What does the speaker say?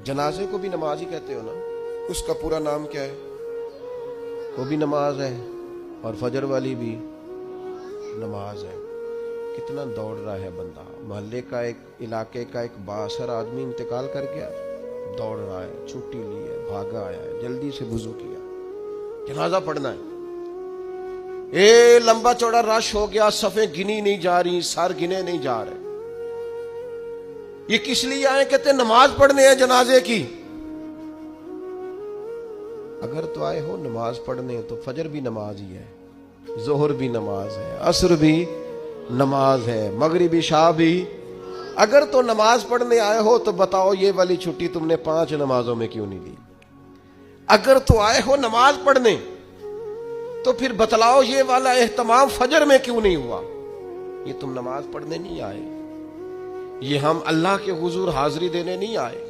जनाजे को भी नमाज ही कहते हो ना, उसका पूरा नाम क्या है? वो भी नमाज है और फजर वाली भी नमाज है। कितना दौड़ रहा है बंदा, मोहल्ले का एक इलाके का एक बासर आदमी इंतकाल कर गया, दौड़ रहा है, छुट्टी ली है, भागा आया है, जल्दी से वुजू किया, जनाजा पढ़ना है। ए लंबा चौड़ा रश हो गया, सफे गिनी नहीं जा रही, सर गिने नहीं जा रहे। ये किस लिए आए? कहते नमाज पढ़ने हैं जनाजे की। अगर तो आए हो नमाज पढ़ने तो फजर भी नमाज ही है, जोहर भी नमाज है, असर भी नमाज है, मगरिब इशा भी। अगर तो नमाज पढ़ने आए हो तो बताओ ये वाली छुट्टी तुमने 5 नमाजों में क्यों नहीं ली? अगर तो आए हो नमाज पढ़ने तो फिर बतलाओ ये वाला एहतमाम फजर में क्यों नहीं हुआ? ये तुम नमाज पढ़ने नहीं आए, ये हम अल्लाह के हुजूर हाजिरी देने नहीं आए।